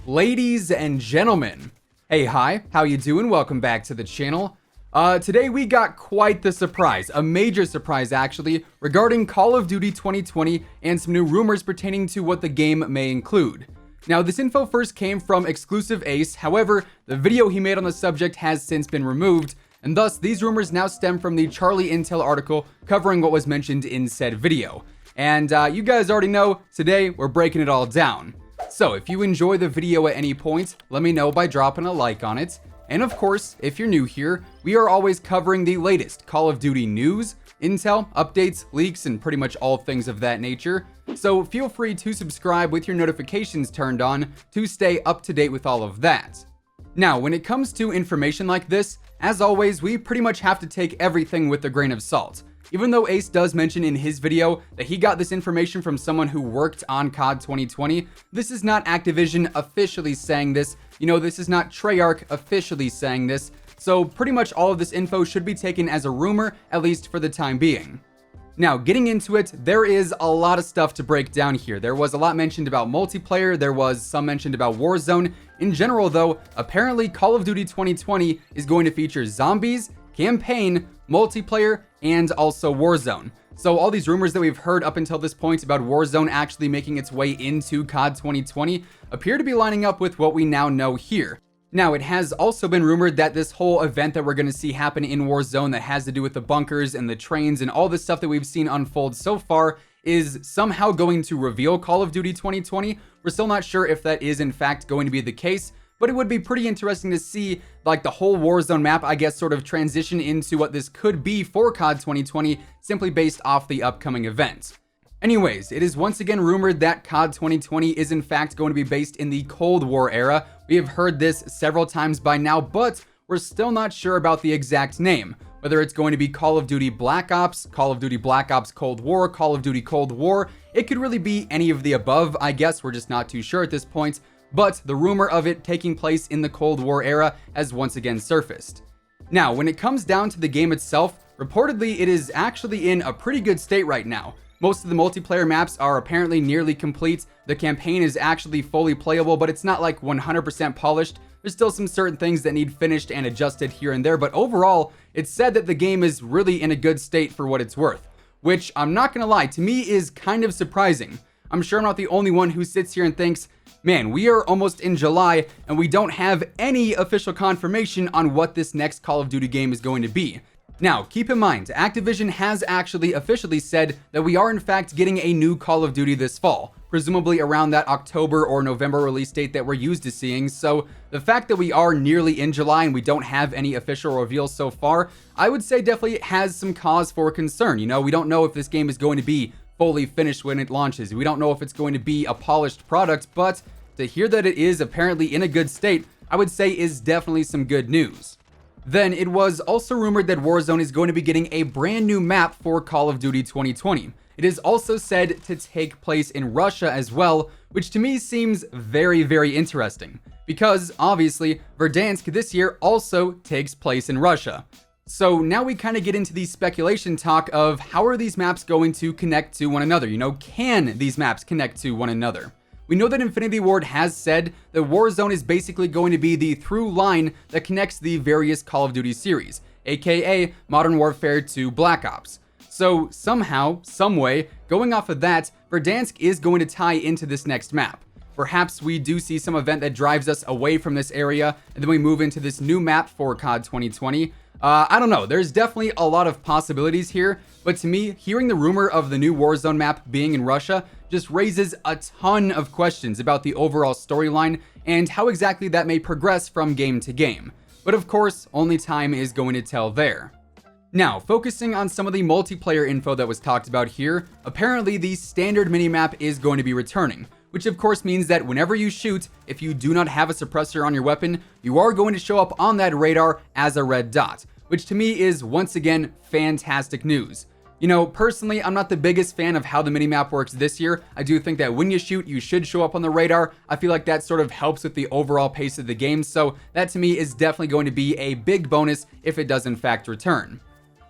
Ladies and gentlemen, hey, hi, how you doing? Welcome back to the channel. Today we got quite the surprise, a major surprise actually, regarding Call of Duty 2020 and some new rumors pertaining to what the game may include. Now, this info first came from Exclusive Ace, however, the video he made on the subject has since been removed, and thus these rumors now stem from the Charlie Intel article covering what was mentioned in said video. And you guys already know, today we're breaking it all down. So if you enjoy the video at any point, let me know by dropping a like on it. And of course, if you're new here, we are always covering the latest Call of Duty news, intel, updates, leaks, and pretty much all things of that nature. So feel free to subscribe with your notifications turned on to stay up to date with all of that. Now, when it comes to information like this, as always, we pretty much have to take everything with a grain of salt. Even though Ace does mention in his video that he got this information from someone who worked on COD 2020, this is not Activision officially saying this. You know, this is not Treyarch officially saying this. So pretty much all of this info should be taken as a rumor, at least for the time being. Now, getting into it, there is a lot of stuff to break down here. There was a lot mentioned about multiplayer, there was some mentioned about Warzone. In general though, apparently Call of Duty 2020 is going to feature zombies, campaign, multiplayer, and also Warzone. So all these rumors that we've heard up until this point about Warzone actually making its way into COD 2020 appear to be lining up with what we now know here. Now, it has also been rumored that this whole event that we're going to see happen in Warzone that has to do with the bunkers and the trains and all this stuff that we've seen unfold so far is somehow going to reveal Call of Duty 2020. We're still not sure if that is in fact going to be the case, but it would be pretty interesting to see like the whole Warzone map, I guess, sort of transition into what this could be for COD 2020 simply based off the upcoming event. Anyways, it is once again rumored that COD 2020 is in fact going to be based in the Cold War era. We have heard this several times by now, but we're still not sure about the exact name. Whether it's going to be Call of Duty Black Ops, Call of Duty Black Ops Cold War, Call of Duty Cold War, it could really be any of the above, I guess. We're just not too sure at this point. But the rumor of it taking place in the Cold War era has once again surfaced. Now, when it comes down to the game itself, reportedly it is actually in a pretty good state right now. Most of the multiplayer maps are apparently nearly complete. The campaign is actually fully playable, but it's not like 100% polished. There's still some certain things that need finished and adjusted here and there, but overall, it's said that the game is really in a good state for what it's worth, which I'm not gonna lie, to me is kind of surprising. I'm sure I'm not the only one who sits here and thinks, man, we are almost in July and we don't have any official confirmation on what this next Call of Duty game is going to be. Now, keep in mind, Activision has actually officially said that we are in fact getting a new Call of Duty this fall, presumably around that October or November release date that we're used to seeing. So the fact that we are nearly in July and we don't have any official reveals so far, I would say definitely has some cause for concern. You know, we don't know if this game is going to be fully finished when it launches. We don't know if it's going to be a polished product, but to hear that it is apparently in a good state, I would say is definitely some good news. Then it was also rumored that Warzone is going to be getting a brand new map for Call of Duty 2020. It is also said to take place in Russia as well, which to me seems very, very interesting, because obviously Verdansk this year also takes place in Russia. So now we kind of get into the speculation talk of how are these maps going to connect to one another? You know, can these maps connect to one another? We know that Infinity Ward has said that Warzone is basically going to be the through line that connects the various Call of Duty series, aka Modern Warfare to Black Ops. So somehow, someway, going off of that, Verdansk is going to tie into this next map. Perhaps we do see some event that drives us away from this area, and then we move into this new map for COD 2020. I don't know, there's definitely a lot of possibilities here, but to me, hearing the rumor of the new Warzone map being in Russia just raises a ton of questions about the overall storyline and how exactly that may progress from game to game. But of course, only time is going to tell there. Now, focusing on some of the multiplayer info that was talked about here, apparently the standard minimap is going to be returning, which of course means that whenever you shoot, if you do not have a suppressor on your weapon, you are going to show up on that radar as a red dot, which to me is once again fantastic news. You know, personally, I'm not the biggest fan of how the minimap works this year. I do think that when you shoot, you should show up on the radar. I feel like that sort of helps with the overall pace of the game, so that to me is definitely going to be a big bonus if it does in fact return.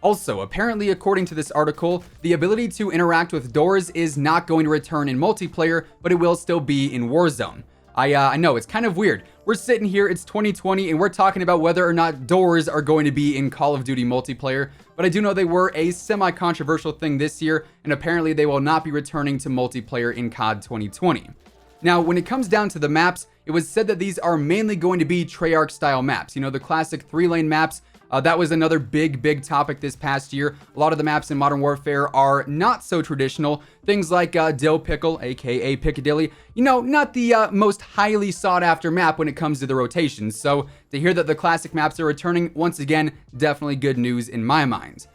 Also, apparently according to this article, the ability to interact with doors is not going to return in multiplayer, but it will still be in Warzone. I know, it's kind of weird. We're sitting here, it's 2020, and we're talking about whether or not doors are going to be in Call of Duty multiplayer, but I do know they were a semi-controversial thing this year, and apparently they will not be returning to multiplayer in COD 2020. Now, when it comes down to the maps, it was said that these are mainly going to be Treyarch-style maps. You know, the classic 3-lane maps. That was another big topic this past year. A lot of the maps in Modern Warfare are not so traditional. Things like Dill Pickle, aka Piccadilly. You know, not the most highly sought after map when it comes to the rotations. So to hear that the classic maps are returning, once again, definitely good news in my mind.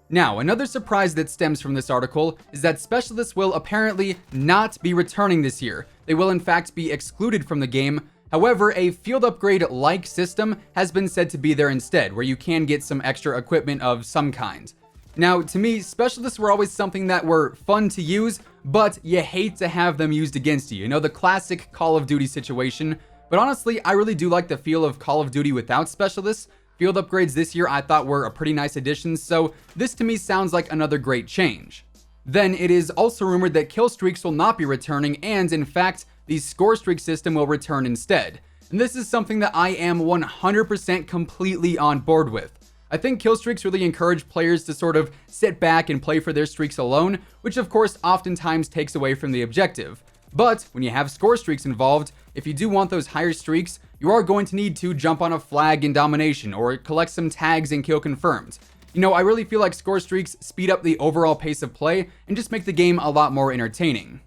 Now, another surprise that stems from this article is that Specialists will apparently not be returning this year. They will in fact be excluded from the game. However, a field upgrade-like system has been said to be there instead, where you can get some extra equipment of some kind. Now, to me, Specialists were always something that were fun to use, but you hate to have them used against you. You know, the classic Call of Duty situation. But honestly, I really do like the feel of Call of Duty without Specialists. Field upgrades this year I thought were a pretty nice addition, so this to me sounds like another great change. Then it is also rumored that Killstreaks will not be returning, and in fact, the score streak system will return instead. And this is something that I am 100% completely on board with. I think Killstreaks really encourage players to sort of sit back and play for their streaks alone, which of course oftentimes takes away from the objective. But when you have score streaks involved, if you do want those higher streaks, you are going to need to jump on a flag in domination or collect some tags and kill confirmed. You know, I really feel like score streaks speed up the overall pace of play and just make the game a lot more entertaining.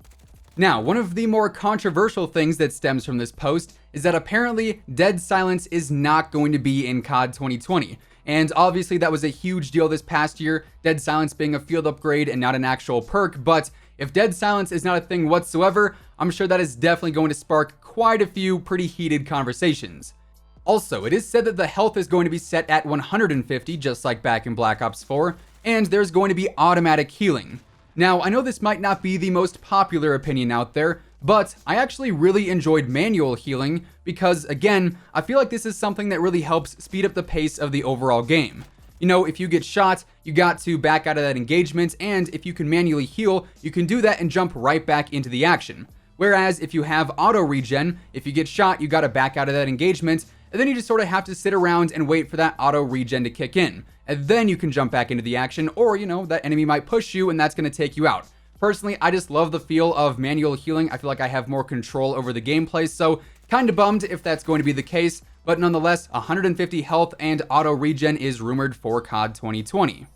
Now, one of the more controversial things that stems from this post is that apparently Dead Silence is not going to be in COD 2020. And obviously that was a huge deal this past year, Dead Silence being a field upgrade and not an actual perk, but if Dead Silence is not a thing whatsoever, I'm sure that is definitely going to spark quite a few pretty heated conversations. Also, it is said that the health is going to be set at 150, just like back in Black Ops 4, and there's going to be automatic healing. Now, I know this might not be the most popular opinion out there, but I actually really enjoyed manual healing because, again, I feel like this is something that really helps speed up the pace of the overall game. You know, if you get shot, you got to back out of that engagement, and if you can manually heal, you can do that and jump right back into the action. Whereas if you have auto regen, if you get shot, you gotta back out of that engagement, and then you just sort of have to sit around and wait for that auto regen to kick in. And then you can jump back into the action, or, you know, that enemy might push you and that's gonna take you out. Personally, I just love the feel of manual healing. I feel like I have more control over the gameplay, so kinda bummed if that's going to be the case, but nonetheless, 150 health and auto regen is rumored for COD 2020.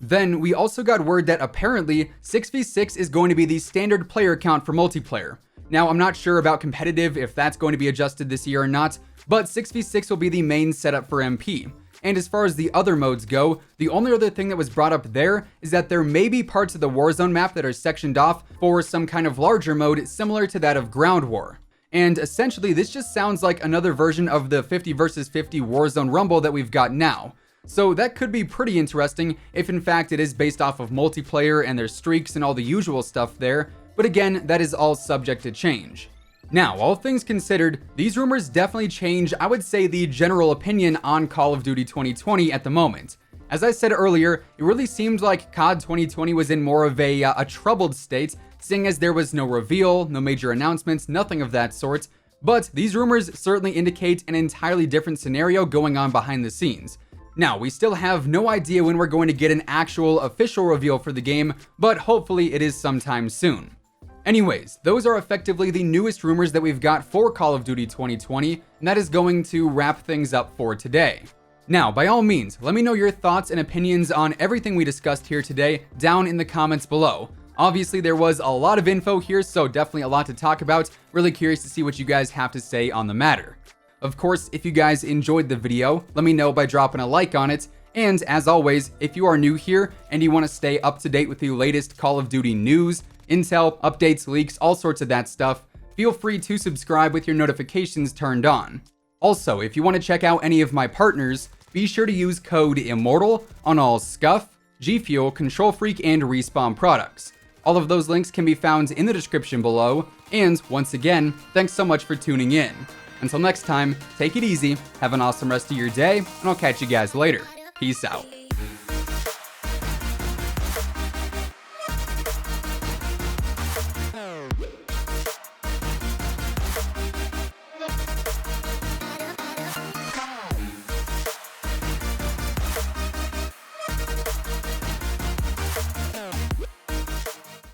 Then we also got word that apparently 6v6 is going to be the standard player count for multiplayer. Now, I'm not sure about competitive if that's going to be adjusted this year or not, but 6v6 will be the main setup for MP. And as far as the other modes go, the only other thing that was brought up there is that there may be parts of the Warzone map that are sectioned off for some kind of larger mode similar to that of Ground War. And essentially, this just sounds like another version of the 50 versus 50 Warzone Rumble that we've got now. So that could be pretty interesting if in fact it is based off of multiplayer and there's streaks and all the usual stuff there, but again, that is all subject to change. Now, all things considered, these rumors definitely change, I would say, the general opinion on Call of Duty 2020 at the moment. As I said earlier, it really seemed like COD 2020 was in more of a troubled state, seeing as there was no reveal, no major announcements, nothing of that sort, but these rumors certainly indicate an entirely different scenario going on behind the scenes. Now, we still have no idea when we're going to get an actual official reveal for the game, but hopefully it is sometime soon. Anyways, those are effectively the newest rumors that we've got for Call of Duty 2020, and that is going to wrap things up for today. Now, by all means, let me know your thoughts and opinions on everything we discussed here today down in the comments below. Obviously, there was a lot of info here, so definitely a lot to talk about. Really curious to see what you guys have to say on the matter. Of course, if you guys enjoyed the video, let me know by dropping a like on it. And as always, if you are new here and you want to stay up to date with the latest Call of Duty news, intel, updates, leaks, all sorts of that stuff, feel free to subscribe with your notifications turned on. Also, if you want to check out any of my partners, be sure to use code WhosImmortal on all Scuff, G Fuel, Control Freak, and Respawn products. All of those links can be found in the description below, and once again, thanks so much for tuning in. Until next time, take it easy, have an awesome rest of your day, and I'll catch you guys later. Peace out.